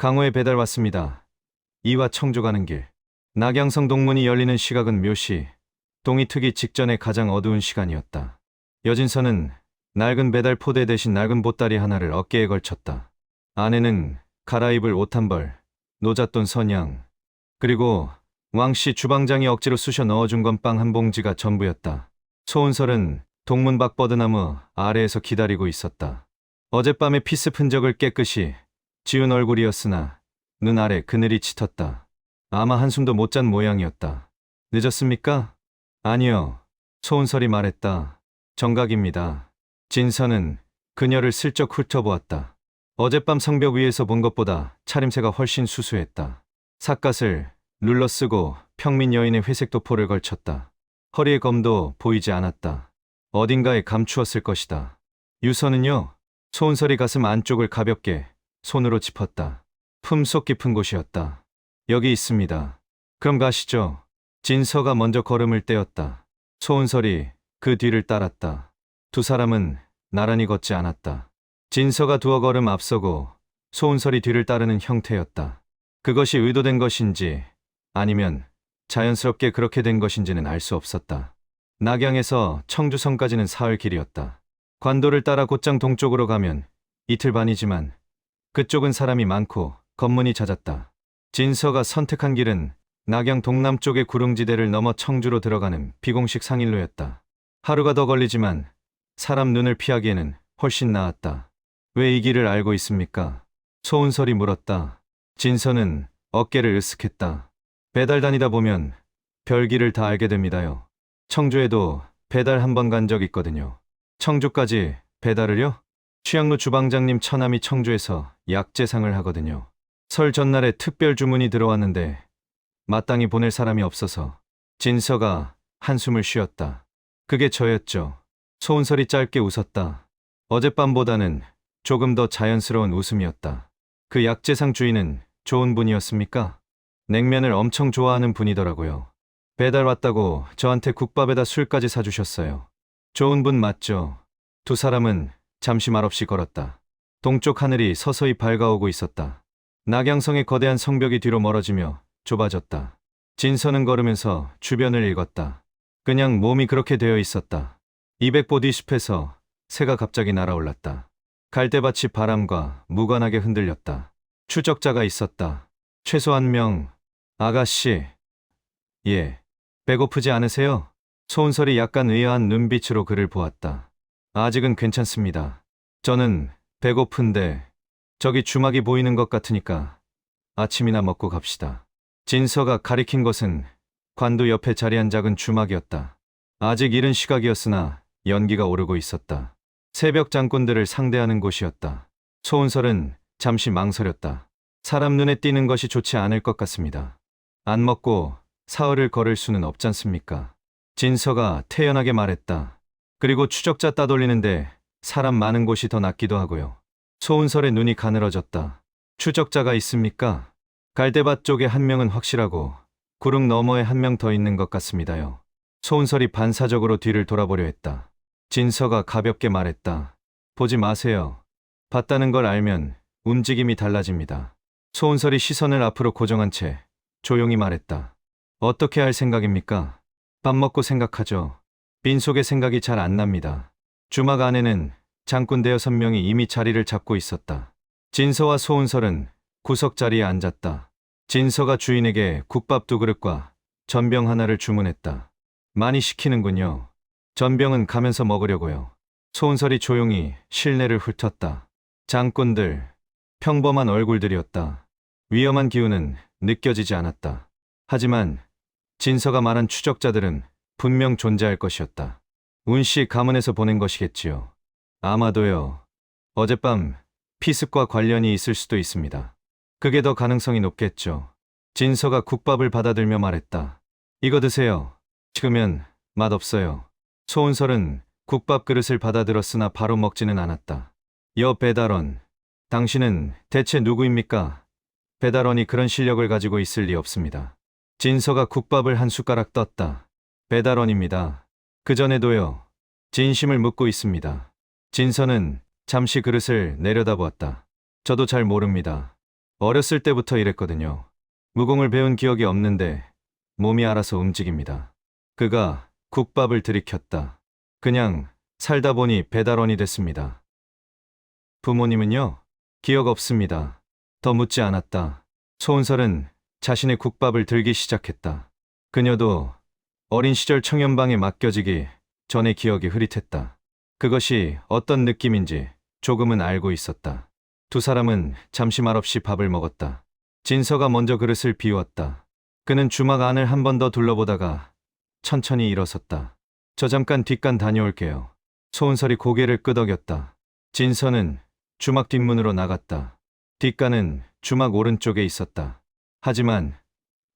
강호의 배달 왔습니다. 이와 청주 가는 길. 낙양성 동문이 열리는 시각은 묘시 동이 트기 직전의 가장 어두운 시간이었다. 여진서는 낡은 배달 포대 대신 낡은 보따리 하나를 어깨에 걸쳤다. 안에는 갈아입을 옷 한 벌, 노잣돈 선양, 그리고 왕씨 주방장이 억지로 쑤셔 넣어준 건 빵 한 봉지가 전부였다. 소은설은 동문 밖 버드나무 아래에서 기다리고 있었다. 어젯밤의 피습 흔적을 깨끗이 지운 얼굴이었으나 눈 아래 그늘이 짙었다. 아마 한숨도 못 잔 모양이었다. 늦었습니까? 아니요. 소은설이 말했다. 정각입니다. 진서는 그녀를 슬쩍 훑어보았다. 어젯밤 성벽 위에서 본 것보다 차림새가 훨씬 수수했다. 삿갓을 눌러쓰고 평민 여인의 회색 도포를 걸쳤다. 허리의 검도 보이지 않았다. 어딘가에 감추었을 것이다. 유서는요? 소은설이 가슴 안쪽을 가볍게 손으로 짚었다. 품속 깊은 곳이었다. 여기 있습니다. 그럼 가시죠. 진서가 먼저 걸음을 떼었다. 소은설이 그 뒤를 따랐다. 두 사람은 나란히 걷지 않았다. 진서가 두어 걸음 앞서고 소은설이 뒤를 따르는 형태였다. 그것이 의도된 것인지 아니면 자연스럽게 그렇게 된 것인지는 알 수 없었다. 낙양에서 청주성까지는 사흘 길이었다. 관도를 따라 곧장 동쪽으로 가면 이틀 반이지만 그쪽은 사람이 많고 검문이 잦았다. 진서가 선택한 길은 낙양 동남쪽의 구릉지대를 넘어 청주로 들어가는 비공식 상일로였다. 하루가 더 걸리지만 사람 눈을 피하기에는 훨씬 나았다. 왜 이 길을 알고 있습니까? 소은설이 물었다. 진서는 어깨를 으쓱했다. 배달 다니다 보면 별길을 다 알게 됩니다요. 청주에도 배달 한 번 간 적 있거든요. 청주까지 배달을요? 취향로 주방장님 처남이 청주에서 약재상을 하거든요. 설 전날에 특별 주문이 들어왔는데 마땅히 보낼 사람이 없어서. 진서가 한숨을 쉬었다. 그게 저였죠. 소은설이 짧게 웃었다. 어젯밤보다는 조금 더 자연스러운 웃음이었다. 그 약재상 주인은 좋은 분이었습니까? 냉면을 엄청 좋아하는 분이더라고요. 배달 왔다고 저한테 국밥에다 술까지 사주셨어요. 좋은 분 맞죠? 두 사람은 잠시 말없이 걸었다. 동쪽 하늘이 서서히 밝아오고 있었다. 낙양성의 거대한 성벽이 뒤로 멀어지며 좁아졌다. 진서는 걸으면서 주변을 읽었다. 그냥 몸이 그렇게 되어 있었다. 200보 뒤 숲에서 새가 갑자기 날아올랐다. 갈대밭이 바람과 무관하게 흔들렸다. 추적자가 있었다. 최소 한 명. 아가씨. 예. 배고프지 않으세요? 소은설이 약간 의아한 눈빛으로 그를 보았다. 아직은 괜찮습니다. 저는 배고픈데 저기 주막이 보이는 것 같으니까 아침이나 먹고 갑시다. 진서가 가리킨 것은 관도 옆에 자리한 작은 주막이었다. 아직 이른 시각이었으나 연기가 오르고 있었다. 새벽 장꾼들을 상대하는 곳이었다. 소은설은 잠시 망설였다. 사람 눈에 띄는 것이 좋지 않을 것 같습니다. 안 먹고 사흘을 걸을 수는 없잖습니까? 진서가 태연하게 말했다. 그리고 추적자 따돌리는데 사람 많은 곳이 더 낫기도 하고요. 소은설의 눈이 가늘어졌다. 추적자가 있습니까? 갈대밭 쪽에 한 명은 확실하고 구릉 너머에 한 명 더 있는 것 같습니다요. 소은설이 반사적으로 뒤를 돌아보려 했다. 진서가 가볍게 말했다. 보지 마세요. 봤다는 걸 알면 움직임이 달라집니다. 소은설이 시선을 앞으로 고정한 채 조용히 말했다. 어떻게 할 생각입니까? 밥 먹고 생각하죠. 빈속에 생각이 잘 안 납니다. 주막 안에는 장군 5-6명이 이미 자리를 잡고 있었다. 진서와 소은설은 구석 자리에 앉았다. 진서가 주인에게 국밥 2그릇과 전병 하나를 주문했다. 많이 시키는군요. 전병은 가면서 먹으려고요. 소은설이 조용히 실내를 훑었다. 장군들, 평범한 얼굴들이었다. 위험한 기운은 느껴지지 않았다. 하지만 진서가 말한 추적자들은 분명 존재할 것이었다. 운씨 가문에서 보낸 것이겠지요. 아마도요. 어젯밤 피습과 관련이 있을 수도 있습니다. 그게 더 가능성이 높겠죠. 진서가 국밥을 받아들며 말했다. 이거 드세요. 식으면 맛없어요. 소은설은 국밥 그릇을 받아들었으나 바로 먹지는 않았다. 여 배달원, 당신은 대체 누구입니까? 배달원이 그런 실력을 가지고 있을 리 없습니다. 진서가 국밥을 한 숟가락 떴다. 배달원입니다. 그전에도요. 진심을 묻고 있습니다. 진서는 잠시 그릇을 내려다보았다. 저도 잘 모릅니다. 어렸을 때부터 이랬거든요. 무공을 배운 기억이 없는데 몸이 알아서 움직입니다. 그가 국밥을 들이켰다. 그냥 살다 보니 배달원이 됐습니다. 부모님은요? 기억 없습니다. 더 묻지 않았다. 소은설은 자신의 국밥을 들기 시작했다. 그녀도 어린 시절 청년방에 맡겨지기 전의 기억이 흐릿했다. 그것이 어떤 느낌인지 조금은 알고 있었다. 두 사람은 잠시 말없이 밥을 먹었다. 진서가 먼저 그릇을 비웠다. 그는 주막 안을 한 번 더 둘러보다가 천천히 일어섰다. 저 잠깐 뒷간 다녀올게요. 소은설이 고개를 끄덕였다. 진서는 주막 뒷문으로 나갔다. 뒷간은 주막 오른쪽에 있었다. 하지만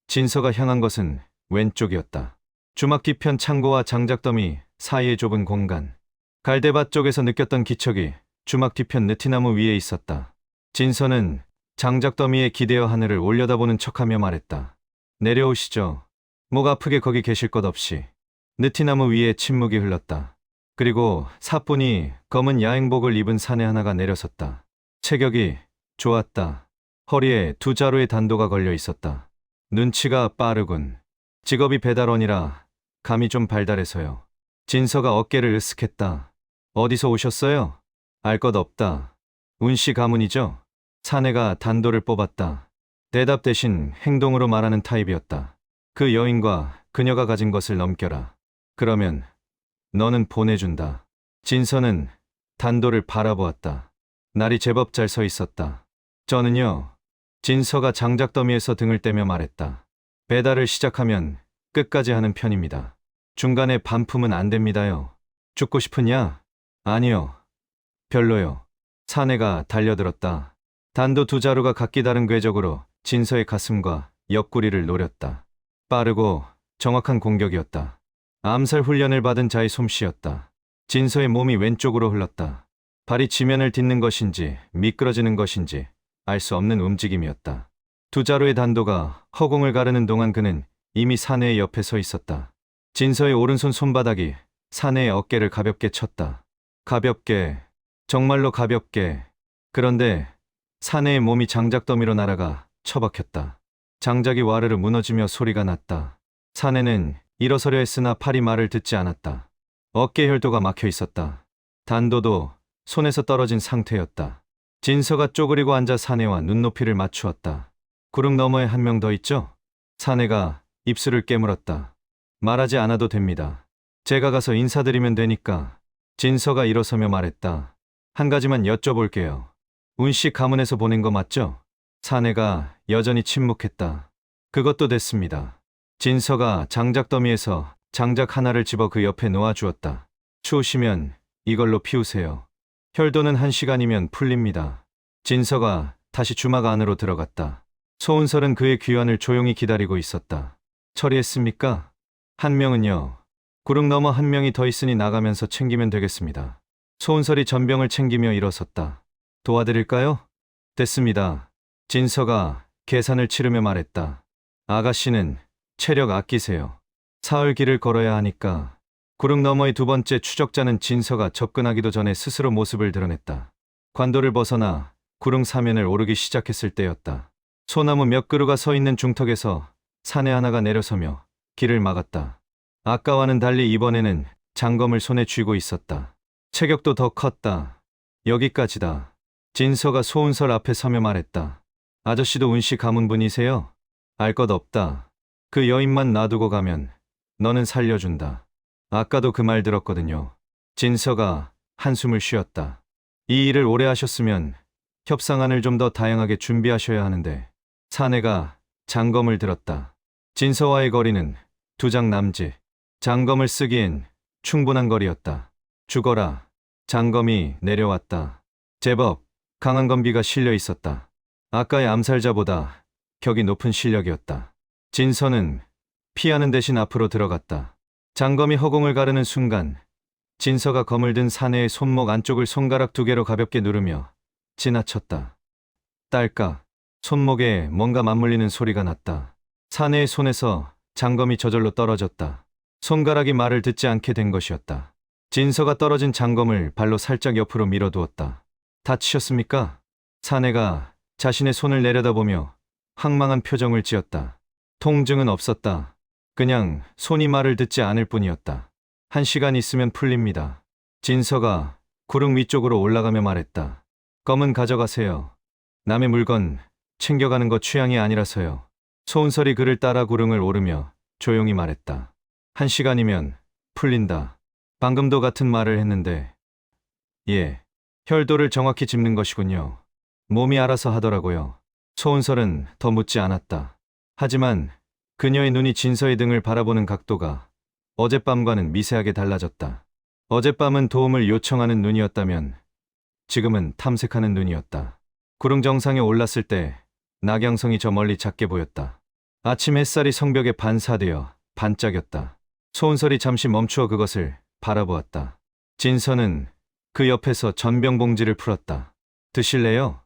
진서가 향한 것은 왼쪽이었다. 주막 뒤편 창고와 장작더미 사이의 좁은 공간. 갈대밭 쪽에서 느꼈던 기척이 주막 뒤편 느티나무 위에 있었다. 진서는 장작더미에 기대어 하늘을 올려다보는 척하며 말했다. 내려오시죠. 목 아프게 거기 계실 것 없이. 느티나무 위에 침묵이 흘렀다. 그리고 사뿐히 검은 야행복을 입은 사내 하나가 내려섰다. 체격이 좋았다. 허리에 두 자루의 단도가 걸려 있었다. 눈치가 빠르군. 직업이 배달원이라 감이 좀 발달해서요. 진서가 어깨를 으쓱했다. 어디서 오셨어요? 알 것 없다. 운씨 가문이죠? 사내가 단도를 뽑았다. 대답 대신 행동으로 말하는 타입이었다. 그 여인과 그녀가 가진 것을 넘겨라. 그러면 너는 보내준다. 진서는 단도를 바라보았다. 날이 제법 잘 서 있었다. 저는요. 진서가 장작더미에서 등을 떼며 말했다. 배달을 시작하면 끝까지 하는 편입니다. 중간에 반품은 안 됩니다요. 죽고 싶으냐? 아니요. 별로요. 사내가 달려들었다. 단도 두 자루가 각기 다른 궤적으로 진서의 가슴과 옆구리를 노렸다. 빠르고 정확한 공격이었다. 암살 훈련을 받은 자의 솜씨였다. 진서의 몸이 왼쪽으로 흘렀다. 발이 지면을 딛는 것인지 미끄러지는 것인지 알 수 없는 움직임이었다. 두 자루의 단도가 허공을 가르는 동안 그는 이미 사내의 옆에 서 있었다. 진서의 오른손 손바닥이 사내의 어깨를 가볍게 쳤다. 가볍게, 정말로 가볍게. 그런데 사내의 몸이 장작더미로 날아가 처박혔다. 장작이 와르르 무너지며 소리가 났다. 사내는 일어서려 했으나 팔이 말을 듣지 않았다. 어깨 혈도가 막혀 있었다. 단도도 손에서 떨어진 상태였다. 진서가 쪼그리고 앉아 사내와 눈높이를 맞추었다. 구릉 너머에 한 명 더 있죠? 사내가 입술을 깨물었다. 말하지 않아도 됩니다. 제가 가서 인사드리면 되니까. 진서가 일어서며 말했다. 한 가지만 여쭤볼게요. 운씨 가문에서 보낸 거 맞죠? 사내가 여전히 침묵했다. 그것도 됐습니다. 진서가 장작더미에서 장작 하나를 집어 그 옆에 놓아주었다. 추우시면 이걸로 피우세요. 혈도는 1시간이면 풀립니다. 진서가 다시 주막 안으로 들어갔다. 소은설은 그의 귀환을 조용히 기다리고 있었다. 처리했습니까? 한 명은요. 구릉 너머 한 명이 더 있으니 나가면서 챙기면 되겠습니다. 소은설이 전병을 챙기며 일어섰다. 도와드릴까요? 됐습니다. 진서가 계산을 치르며 말했다. 아가씨는 체력 아끼세요. 사흘 길을 걸어야 하니까. 구릉 너머의 두 번째 추적자는 진서가 접근하기도 전에 스스로 모습을 드러냈다. 관도를 벗어나 구릉 사면을 오르기 시작했을 때였다. 소나무 몇 그루가 서 있는 중턱에서 사내 하나가 내려서며 길을 막았다. 아까와는 달리 이번에는 장검을 손에 쥐고 있었다. 체격도 더 컸다. 여기까지다. 진서가 소은설 앞에 서며 말했다. 아저씨도 운씨 가문분이세요? 알 것 없다. 그 여인만 놔두고 가면 너는 살려준다. 아까도 그 말 들었거든요. 진서가 한숨을 쉬었다. 이 일을 오래 하셨으면 협상안을 좀 더 다양하게 준비하셔야 하는데. 사내가 장검을 들었다. 진서와의 거리는 두 장 남짓. 장검을 쓰기엔 충분한 거리였다. 죽어라. 장검이 내려왔다. 제법 강한 검비가 실려 있었다. 아까의 암살자보다 격이 높은 실력이었다. 진서는 피하는 대신 앞으로 들어갔다. 장검이 허공을 가르는 순간 진서가 검을 든 사내의 손목 안쪽을 손가락 두 개로 가볍게 누르며 지나쳤다. 딸깍. 손목에 뭔가 맞물리는 소리가 났다. 사내의 손에서 장검이 저절로 떨어졌다. 손가락이 말을 듣지 않게 된 것이었다. 진서가 떨어진 장검을 발로 살짝 옆으로 밀어두었다. 다치셨습니까? 사내가 자신의 손을 내려다보며 황망한 표정을 지었다. 통증은 없었다. 그냥 손이 말을 듣지 않을 뿐이었다. 1시간 있으면 풀립니다. 진서가 구릉 위쪽으로 올라가며 말했다. 검은 가져가세요. 남의 물건 챙겨가는 거 취향이 아니라서요. 소은설이 그를 따라 구릉을 오르며 조용히 말했다. 1시간이면 풀린다. 방금도 같은 말을 했는데. 예, 혈도를 정확히 짚는 것이군요. 몸이 알아서 하더라고요. 소은설은 더 묻지 않았다. 하지만 그녀의 눈이 진서의 등을 바라보는 각도가 어젯밤과는 미세하게 달라졌다. 어젯밤은 도움을 요청하는 눈이었다면 지금은 탐색하는 눈이었다. 구릉 정상에 올랐을 때 낙양성이 저 멀리 작게 보였다. 아침 햇살이 성벽에 반사되어 반짝였다. 소은설이 잠시 멈추어 그것을 바라보았다. 진서는 그 옆에서 전병 봉지를 풀었다. 드실래요?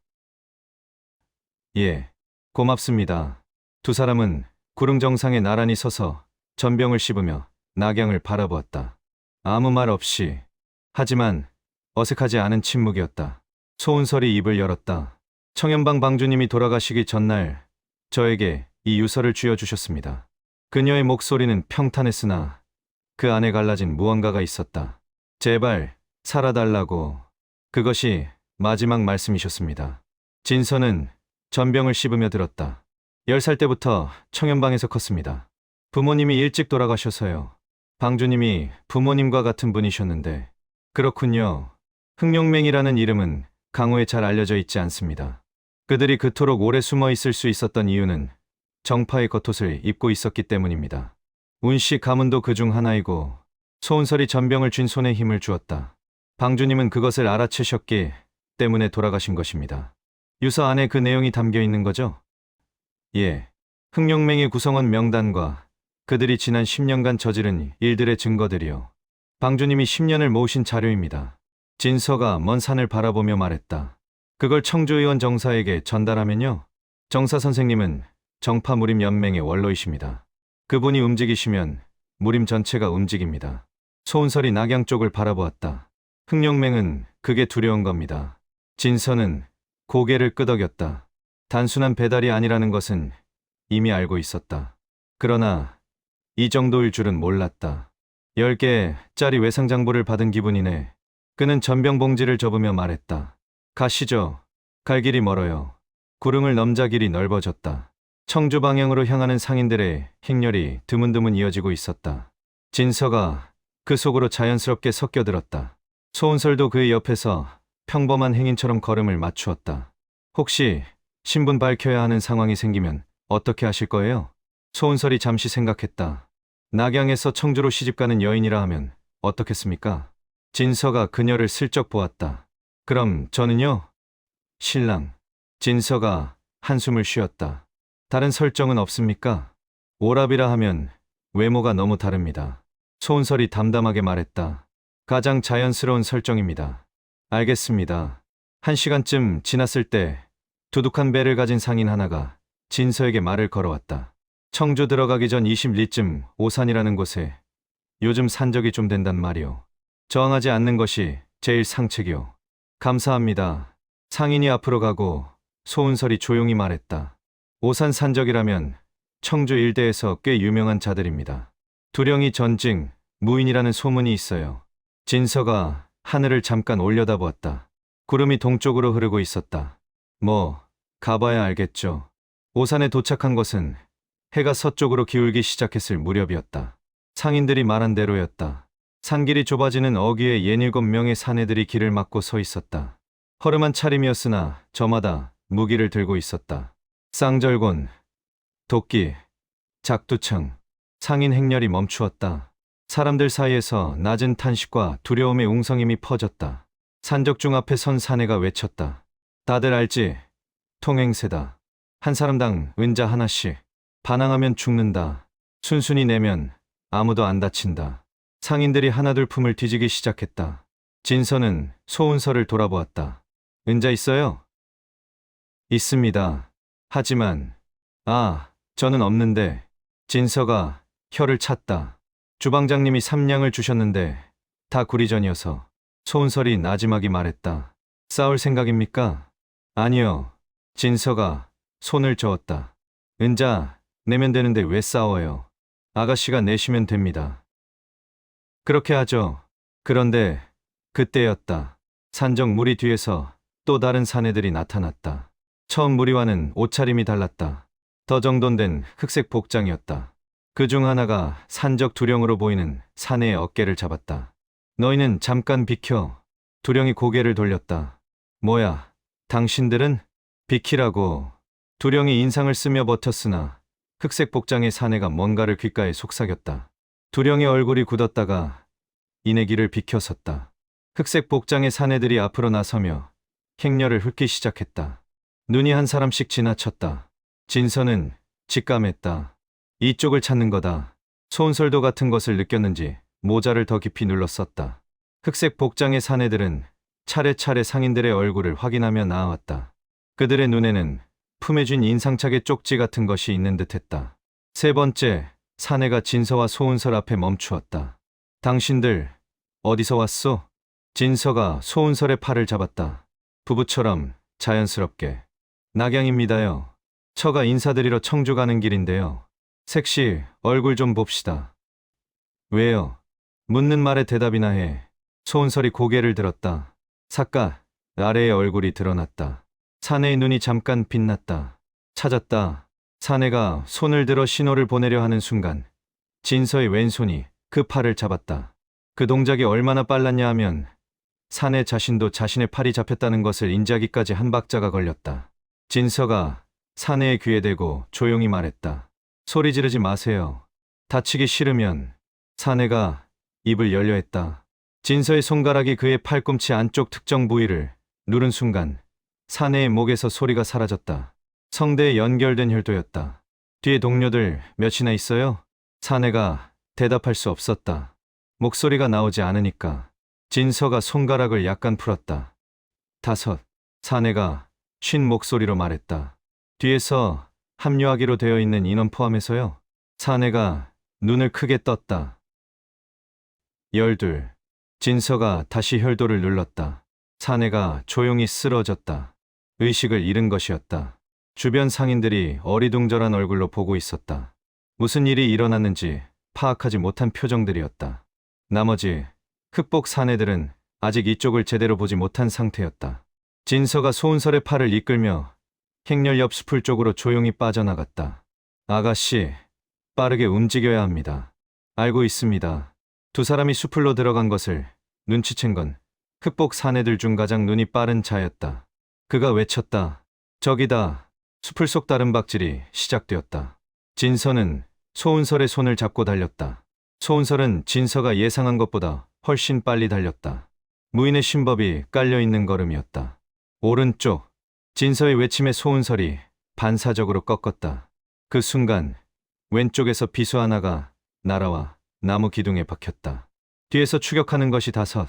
예, 고맙습니다. 두 사람은 구릉 정상에 나란히 서서 전병을 씹으며 낙양을 바라보았다. 아무 말 없이, 하지만 어색하지 않은 침묵이었다. 소은설이 입을 열었다. 청연방 방주님이 돌아가시기 전날 저에게 이 유서를 쥐어주셨습니다. 그녀의 목소리는 평탄했으나 그 안에 갈라진 무언가가 있었다. 제발 살아달라고. 그것이 마지막 말씀이셨습니다. 진서는 전병을 씹으며 들었다. 10살 때부터 청연방에서 컸습니다. 부모님이 일찍 돌아가셔서요. 방주님이 부모님과 같은 분이셨는데. 그렇군요. 흑룡맹이라는 이름은 강호에 잘 알려져 있지 않습니다. 그들이 그토록 오래 숨어 있을 수 있었던 이유는 정파의 겉옷을 입고 있었기 때문입니다. 운씨 가문도 그중 하나이고. 소은설이 전병을 쥔 손에 힘을 주었다. 방주님은 그것을 알아채셨기 때문에 돌아가신 것입니다. 유서 안에 그 내용이 담겨 있는 거죠? 예. 흑룡맹의 구성원 명단과 그들이 지난 10년간 저지른 일들의 증거들이요. 방주님이 10년을 모으신 자료입니다. 진서가 먼 산을 바라보며 말했다. 그걸 청주의원 정사에게 전달하면요. 정사 선생님은 정파 무림 연맹의 원로이십니다. 그분이 움직이시면 무림 전체가 움직입니다. 소은설이 낙양 쪽을 바라보았다. 흑룡맹은 그게 두려운 겁니다. 진서는 고개를 끄덕였다. 단순한 배달이 아니라는 것은 이미 알고 있었다. 그러나 이 정도일 줄은 몰랐다. 10개짜리 외상장부를 받은 기분이네. 그는 전병 봉지를 접으며 말했다. 가시죠. 갈 길이 멀어요. 구릉을 넘자 길이 넓어졌다. 청주 방향으로 향하는 상인들의 행렬이 드문드문 이어지고 있었다. 진서가 그 속으로 자연스럽게 섞여들었다. 소은설도 그의 옆에서 평범한 행인처럼 걸음을 맞추었다. 혹시 신분 밝혀야 하는 상황이 생기면 어떻게 하실 거예요? 소은설이 잠시 생각했다. 낙양에서 청주로 시집가는 여인이라 하면 어떻겠습니까? 진서가 그녀를 슬쩍 보았다. 그럼 저는요? 신랑. 진서가 한숨을 쉬었다. 다른 설정은 없습니까? 오랍이라 하면 외모가 너무 다릅니다. 소은설이 담담하게 말했다. 가장 자연스러운 설정입니다. 알겠습니다. 1시간쯤 지났을 때 두둑한 배를 가진 상인 하나가 진서에게 말을 걸어왔다. 청주 들어가기 전 20리쯤 오산이라는 곳에 요즘 산적이 좀 된단 말이오. 저항하지 않는 것이 제일 상책이오. 감사합니다. 상인이 앞으로 가고 소은설이 조용히 말했다. 오산 산적이라면 청주 일대에서 꽤 유명한 자들입니다. 두령이 전직 무인이라는 소문이 있어요. 진서가 하늘을 잠깐 올려다보았다. 구름이 동쪽으로 흐르고 있었다. 뭐 가봐야 알겠죠. 오산에 도착한 것은 해가 서쪽으로 기울기 시작했을 무렵이었다. 상인들이 말한 대로였다. 산길이 좁아지는 어귀에 67명의 사내들이 길을 막고 서 있었다. 허름한 차림이었으나 저마다 무기를 들고 있었다. 쌍절곤, 도끼, 작두청, 상인 행렬이 멈추었다. 사람들 사이에서 낮은 탄식과 두려움의 웅성임이 퍼졌다. 산적중 앞에 선 사내가 외쳤다. 다들 알지? 통행세다. 한 사람당 은자 하나씩. 반항하면 죽는다. 순순히 내면 아무도 안 다친다. 상인들이 하나둘 품을 뒤지기 시작했다. 진서는 소은설을 돌아보았다. 은자 있어요? 있습니다. 하지만 저는 없는데. 진서가 혀를 찼다. 주방장님이 3냥을 주셨는데 다 구리전이어서. 소은설이 나지막이 말했다. 싸울 생각입니까? 아니요. 진서가 손을 저었다. 은자, 내면 되는데 왜 싸워요? 아가씨가 내시면 됩니다. 그렇게 하죠. 그런데 그때였다. 산적 무리 뒤에서 또 다른 사내들이 나타났다. 처음 무리와는 옷차림이 달랐다. 더 정돈된 흑색 복장이었다. 그중 하나가 산적 두령으로 보이는 사내의 어깨를 잡았다. 너희는 잠깐 비켜. 두령이 고개를 돌렸다. 뭐야, 당신들은? 비키라고. 두령이 인상을 쓰며 버텼으나 흑색 복장의 사내가 뭔가를 귓가에 속삭였다. 두령의 얼굴이 굳었다가 이내 길을 비켜섰다. 흑색 복장의 사내들이 앞으로 나서며 행렬을 훑기 시작했다. 눈이 한 사람씩 지나쳤다. 진서는 직감했다. 이쪽을 찾는 거다. 소은설도 같은 것을 느꼈는지 모자를 더 깊이 눌렀었다. 흑색 복장의 사내들은 차례차례 상인들의 얼굴을 확인하며 나아왔다. 그들의 눈에는 품에 쥔 인상착의 쪽지 같은 것이 있는 듯했다. 세 번째, 사내가 진서와 소은설 앞에 멈추었다. 당신들 어디서 왔소? 진서가 소은설의 팔을 잡았다. 부부처럼 자연스럽게. 낙양입니다요. 처가 인사드리러 청주 가는 길인데요. 색시 얼굴 좀 봅시다. 왜요? 묻는 말에 대답이나 해. 소은설이 고개를 들었다. 삿갓 아래의 얼굴이 드러났다. 사내의 눈이 잠깐 빛났다. 찾았다. 사내가 손을 들어 신호를 보내려 하는 순간 진서의 왼손이 그 팔을 잡았다. 그 동작이 얼마나 빨랐냐 하면 사내 자신도 자신의 팔이 잡혔다는 것을 인지하기까지 한 박자가 걸렸다. 진서가 사내의 귀에 대고 조용히 말했다. 소리 지르지 마세요. 다치기 싫으면. 사내가 입을 열려 했다. 진서의 손가락이 그의 팔꿈치 안쪽 특정 부위를 누른 순간 사내의 목에서 소리가 사라졌다. 성대에 연결된 혈도였다. 뒤에 동료들 몇이나 있어요? 사내가 대답할 수 없었다. 목소리가 나오지 않으니까. 진서가 손가락을 약간 풀었다. 5. 사내가 쉰 목소리로 말했다. 뒤에서 합류하기로 되어 있는 인원 포함해서요. 사내가 눈을 크게 떴다. 12. 진서가 다시 혈도를 눌렀다. 사내가 조용히 쓰러졌다. 의식을 잃은 것이었다. 주변 상인들이 어리둥절한 얼굴로 보고 있었다. 무슨 일이 일어났는지 파악하지 못한 표정들이었다. 나머지 흑복 사내들은 아직 이쪽을 제대로 보지 못한 상태였다. 진서가 소은설의 팔을 이끌며 행렬 옆 숲을 쪽으로 조용히 빠져나갔다. 아가씨, 빠르게 움직여야 합니다. 알고 있습니다. 두 사람이 숲으로 들어간 것을 눈치챈 건 흑복 사내들 중 가장 눈이 빠른 자였다. 그가 외쳤다. 저기다. 숲을 속 다른 박질이 시작되었다. 진서는 소은설의 손을 잡고 달렸다. 소은설은 진서가 예상한 것보다 훨씬 빨리 달렸다. 무인의 신법이 깔려있는 걸음이었다. 오른쪽. 진서의 외침에 소은설이 반사적으로 꺾었다. 그 순간 왼쪽에서 비수 하나가 날아와 나무 기둥에 박혔다. 뒤에서 추격하는 것이 5,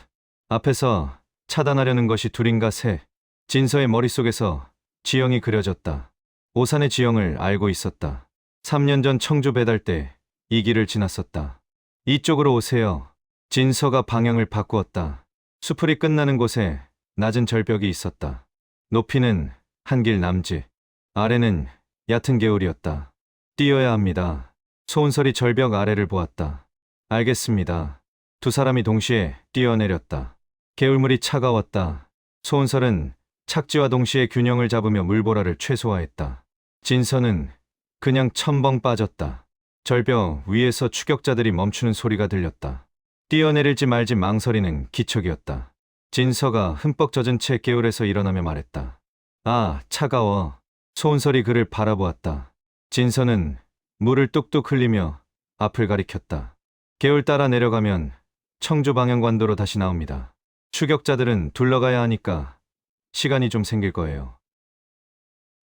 앞에서 차단하려는 것이 2인가 3. 진서의 머릿속에서 지형이 그려졌다. 오산의 지형을 알고 있었다. 3년 전 청주 배달 때 이 길을 지났었다. 이쪽으로 오세요. 진서가 방향을 바꾸었다. 수풀이 끝나는 곳에 낮은 절벽이 있었다. 높이는 한길 남짓, 아래는 얕은 개울이었다. 뛰어야 합니다. 소은설이 절벽 아래를 보았다. 알겠습니다. 두 사람이 동시에 뛰어내렸다. 개울물이 차가웠다. 소은설은 착지와 동시에 균형을 잡으며 물보라를 최소화했다. 진서는 그냥 첨벙 빠졌다. 절벽 위에서 추격자들이 멈추는 소리가 들렸다. 뛰어내릴지 말지 망설이는 기척이었다. 진서가 흠뻑 젖은 채 개울에서 일어나며 말했다. 아, 차가워. 소은설이 그를 바라보았다. 진서는 물을 뚝뚝 흘리며 앞을 가리켰다. 개울 따라 내려가면 청주 방향관도로 다시 나옵니다. 추격자들은 둘러가야 하니까 시간이 좀 생길 거예요.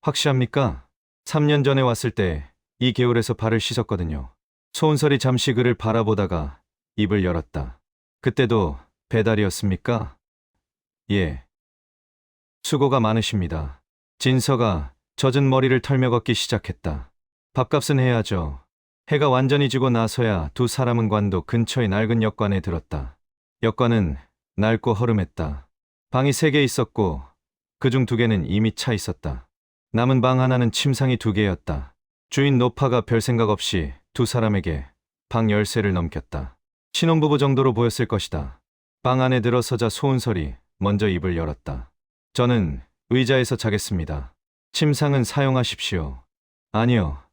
확실합니까? 3년 전에 왔을 때 이 개울에서 발을 씻었거든요. 소은설이 잠시 그를 바라보다가 입을 열었다. 그때도 배달이었습니까? 예. 수고가 많으십니다. 진서가 젖은 머리를 털며 걷기 시작했다. 밥값은 해야죠. 해가 완전히 지고 나서야 두 사람은 관도 근처의 낡은 역관에 들었다. 역관은 낡고 허름했다. 방이 3개 있었고 그중 2개는 이미 차 있었다. 남은 방 하나는 침상이 2개였다. 주인 노파가 별 생각 없이 2사람에게 방 열쇠를 넘겼다. 신혼부부 정도로 보였을 것이다. 방 안에 들어서자 소은설이 먼저 입을 열었다. 저는 의자에서 자겠습니다. 침상은 사용하십시오. 아니요.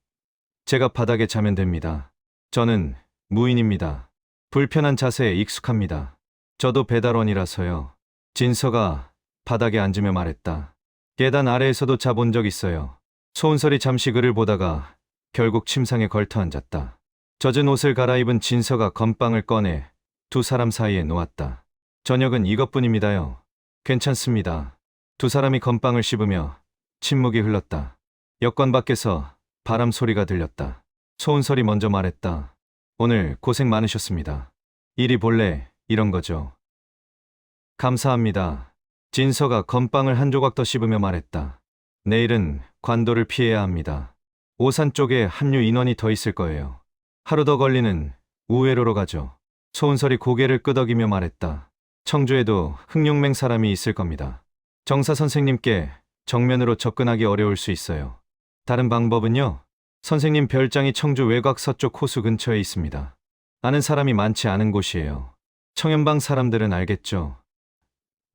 제가 바닥에 자면 됩니다. 저는 무인입니다. 불편한 자세에 익숙합니다. 저도 배달원이라서요. 진서가 바닥에 앉으며 말했다. 계단 아래에서도 자본 적 있어요. 소은설이 잠시 그를 보다가 결국 침상에 걸터 앉았다. 젖은 옷을 갈아입은 진서가 건빵을 꺼내 2사람 사이에 놓았다. 저녁은 이것뿐입니다요. 괜찮습니다. 2사람이 건빵을 씹으며 침묵이 흘렀다. 여관 밖에서 바람 소리가 들렸다. 소은설이 먼저 말했다. 오늘 고생 많으셨습니다. 일이 본래 이런 거죠. 감사합니다. 진서가 건빵을 한 조각 더 씹으며 말했다. 내일은 관도를 피해야 합니다. 오산 쪽에 합류 인원이 더 있을 거예요. 하루 더 걸리는 우회로로 가죠. 소은설이 고개를 끄덕이며 말했다. 청주에도 흑룡맹 사람이 있을 겁니다. 정사 선생님께 정면으로 접근하기 어려울 수 있어요. 다른 방법은요? 선생님 별장이 청주 외곽 서쪽 호수 근처에 있습니다. 아는 사람이 많지 않은 곳이에요. 청연방 사람들은 알겠죠?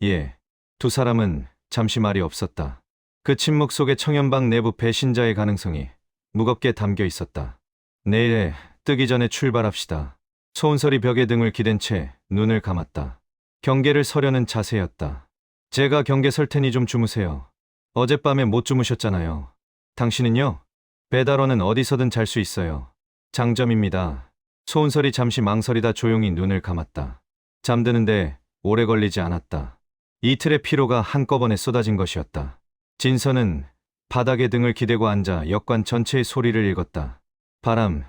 예. 2사람은 잠시 말이 없었다. 그 침묵 속에 청연방 내부 배신자의 가능성이 무겁게 담겨 있었다. 내일에 뜨기 전에 출발합시다. 소은설이 벽에 등을 기댄 채 눈을 감았다. 경계를 서려는 자세였다. 제가 경계 설 테니 좀 주무세요. 어젯밤에 못 주무셨잖아요. 당신은요? 배달원은 어디서든 잘 수 있어요. 장점입니다. 소은설이 잠시 망설이다 조용히 눈을 감았다. 잠드는데 오래 걸리지 않았다. 이틀의 피로가 한꺼번에 쏟아진 것이었다. 진서는 바닥에 등을 기대고 앉아 역관 전체의 소리를 읽었다. 바람,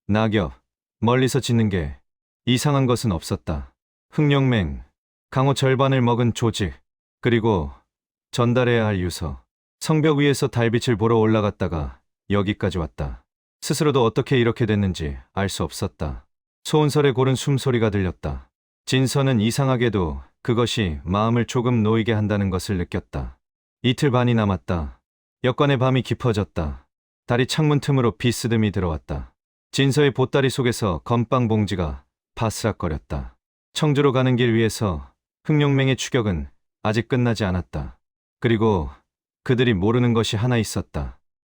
낙엽, 멀리서 짖는 게 이상한 것은 없었다. 흑룡맹, 강호 절반을 먹은 조직, 그리고 전달해야 할 유서. 성벽 위에서 달빛을 보러 올라갔다가 여기까지 왔다. 스스로도 어떻게 이렇게 됐는지 알 수 없었다. 소은설의 고른 숨소리가 들렸다. 진서는 이상하게도 그것이 마음을 조금 놓이게 한다는 것을 느꼈다. 이틀 반이 남았다. 역관의 밤이 깊어졌다. 달이 창문 틈으로 비스듬히 들어왔다. 진서의 보따리 속에서 건빵 봉지가 바스락거렸다. 청주로 가는 길 위에서 흑룡맹의 추격은 아직 끝나지 않았다. 그리고 그들이 모르는 것이 하나 있었다.